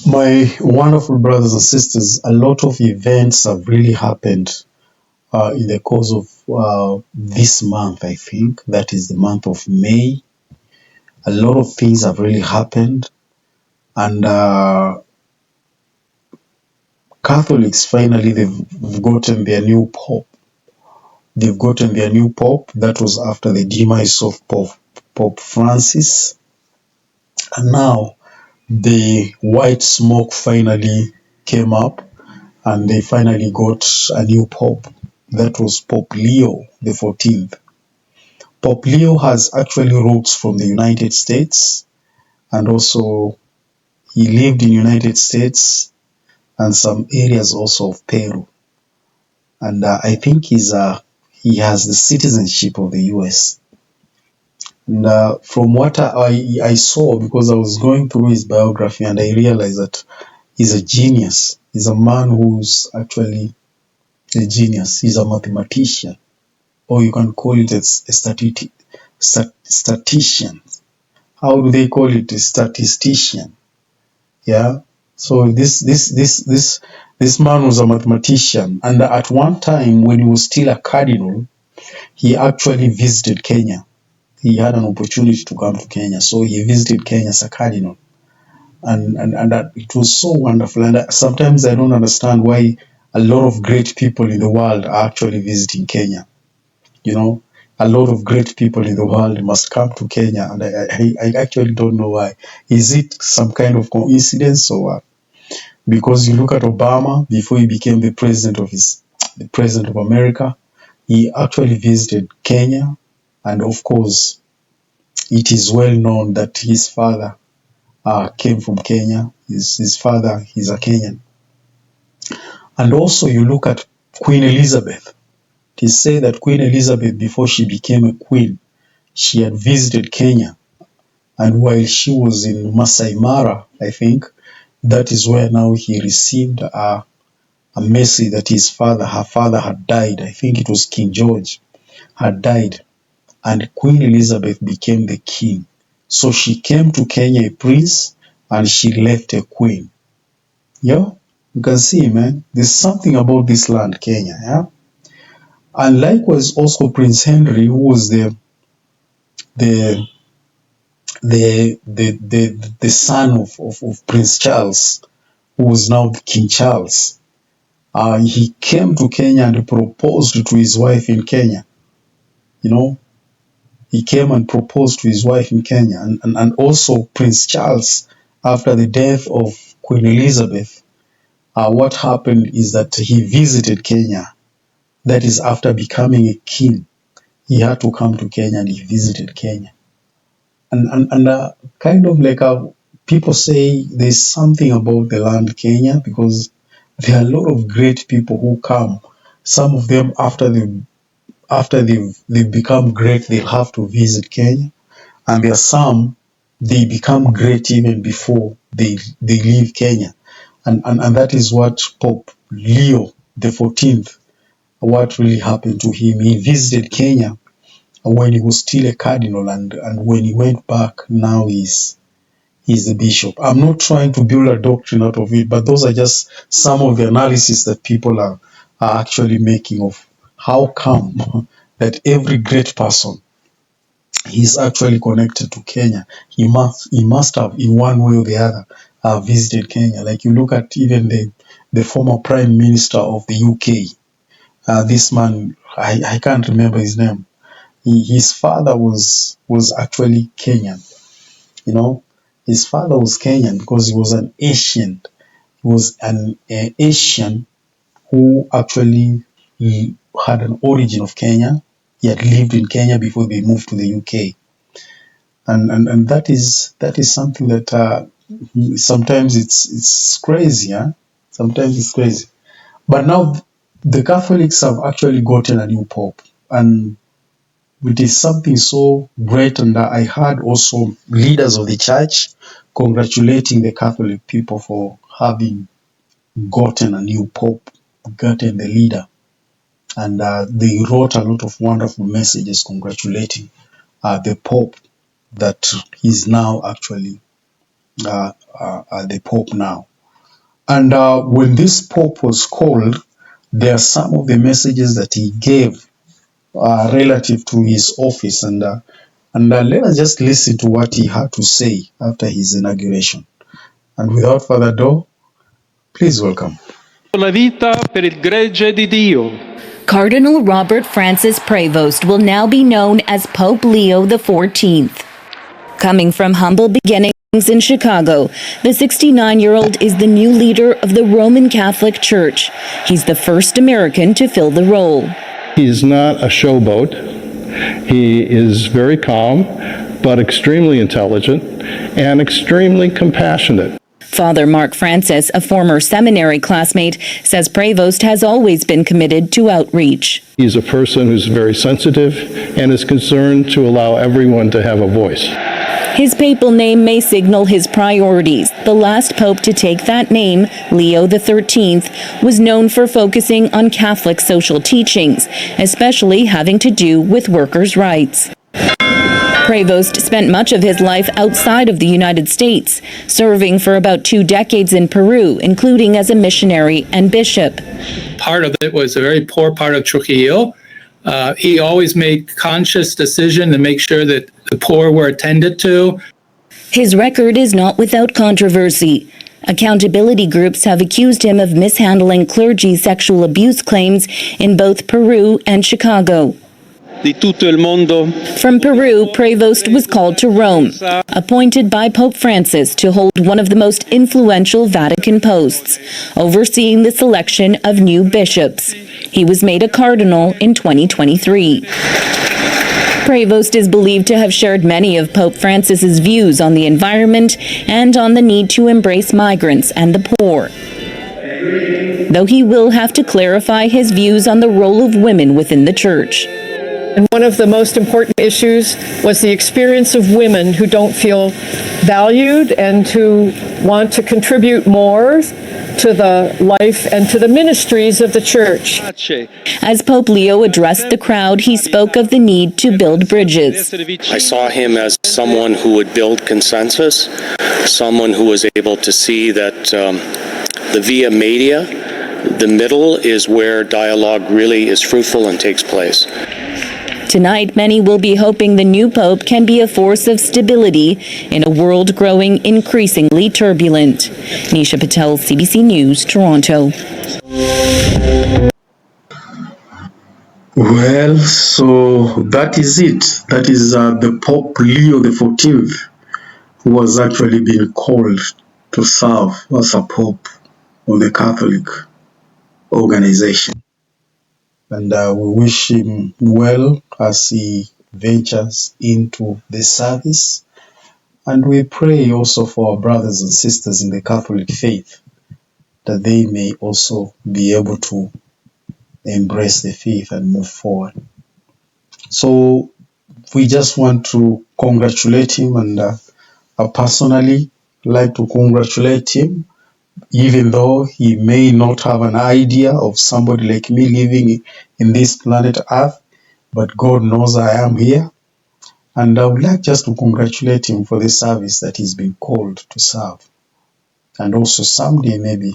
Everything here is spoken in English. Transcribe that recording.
My wonderful brothers and sisters, a lot of events have really happened in the course of this month, I think. That is the month of May. A lot of things have really happened. And Catholics, finally, they've gotten their new Pope. They've gotten their new Pope. That was after the demise of Pope Francis. And now the white smoke finally came up, and they finally got a new Pope. That was Pope Leo the 14th. Pope Leo has actually roots from the United States, and also he lived in United States and some areas also of Peru. And I think he has the citizenship of the US. And from what I saw, because I was going through his biography, and I realized that he's a genius. He's a man who's actually a genius. He's a mathematician, or you can call it a statistician. How do they call it? A statistician. Yeah. So this man was a mathematician, and at one time when he was still a cardinal, he actually visited Kenya. He had an opportunity to come to Kenya, so he visited Kenya as a cardinal, and that it was so wonderful. And sometimes I don't understand why a lot of great people in the world are actually visiting Kenya. You know, a lot of great people in the world must come to Kenya, and I actually don't know why. Is it some kind of coincidence or what? Because you look at Obama before he became the president of America, he actually visited Kenya, and of course, it is well known that his father came from Kenya. His father is a Kenyan. And also, you look at Queen Elizabeth. It is said that Queen Elizabeth, before she became a queen, she had visited Kenya. And while she was in Masai Mara, I think, that is where now he received a message that her father had died. I think it was King George had died. And Queen Elizabeth became the king. So she came to Kenya a prince, and she left a queen. Yeah, you can see, man, there's something about this land, Kenya. Yeah, and likewise also Prince Henry, who was the the son of Prince Charles, who was now King Charles. He came to Kenya and proposed to his wife in Kenya. You know, he came and proposed to his wife in Kenya, and also Prince Charles, after the death of Queen Elizabeth, what happened is that he visited Kenya. That is, after becoming a king, he had to come to Kenya, and he visited Kenya. And kind of like people say there's something about the land Kenya, because there are a lot of great people who come. Some of them, after they've become great, they'll have to visit Kenya. And there are some, they become great even before they leave Kenya. And that is what Pope Leo the 14th, what really happened to him. He visited Kenya when he was still a cardinal, and when he went back, now he's the bishop. I'm not trying to build a doctrine out of it, but those are just some of the analysis that people are actually making of how come that every great person is actually connected to Kenya. He must have, in one way or the other, visited Kenya. Like you look at even the former prime minister of the UK. This man, I can't remember his name. His father was actually Kenyan. You know, his father was Kenyan because he was an Asian. He was an Asian who actually he had an origin of Kenya. He had lived in Kenya before they moved to the UK, and that is something that sometimes it's crazy, huh? Sometimes it's crazy. But now the Catholics have actually gotten a new pope, and it is something so great. And I heard also leaders of the church congratulating the Catholic people for having gotten a new pope, gotten the leader. And they wrote a lot of wonderful messages congratulating the pope, that is now actually the pope now. And when this Pope was called, there are some of the messages that he gave relative to his office. And let us just listen to what he had to say after his inauguration. And without further ado, please welcome. La vita per il gregge di Dio. Cardinal Robert Francis Prevost will now be known as Pope Leo XIV. Coming from humble beginnings in Chicago, the 69-year-old is the new leader of the Roman Catholic Church. He's the first American to fill the role. He's not a showboat. He is very calm, but extremely intelligent and extremely compassionate. Father Mark Francis, a former seminary classmate, says Prevost has always been committed to outreach. He's a person who's very sensitive and is concerned to allow everyone to have a voice. His papal name may signal his priorities. The last pope to take that name, Leo XIII, was known for focusing on Catholic social teachings, especially having to do with workers' rights. Prevost spent much of his life outside of the United States, serving for about 2 decades in Peru, including as a missionary and bishop. Part of it was a very poor part of Trujillo. He always made conscious decision to make sure that the poor were attended to. His record is not without controversy. Accountability groups have accused him of mishandling clergy sexual abuse claims in both Peru and Chicago. Di tutto il mondo. From Peru, Prevost was called to Rome, appointed by Pope Francis to hold one of the most influential Vatican posts, overseeing the selection of new bishops. He was made a cardinal in 2023. Prevost is believed to have shared many of Pope Francis's views on the environment and on the need to embrace migrants and the poor, though he will have to clarify his views on the role of women within the Church. And one of the most important issues was the experience of women who don't feel valued and who want to contribute more to the life and to the ministries of the Church. As Pope Leo addressed the crowd, he spoke of the need to build bridges. I saw him as someone who would build consensus, someone who was able to see that the via media, the middle is where dialogue really is fruitful and takes place. Tonight, many will be hoping the new pope can be a force of stability in a world growing increasingly turbulent. Nisha Patel, CBC News, Toronto. Well, so that is it. That is the Pope Leo XIV, who was actually being called to serve as a Pope of the Catholic organization. And we wish him well as he ventures into the service. And we pray also for our brothers and sisters in the Catholic faith, that they may also be able to embrace the faith and move forward. So we just want to congratulate him, and I personally like to congratulate him, even though he may not have an idea of somebody like me living in this planet Earth, but God knows I am here. And I would like just to congratulate him for the service that he's been called to serve. And also someday maybe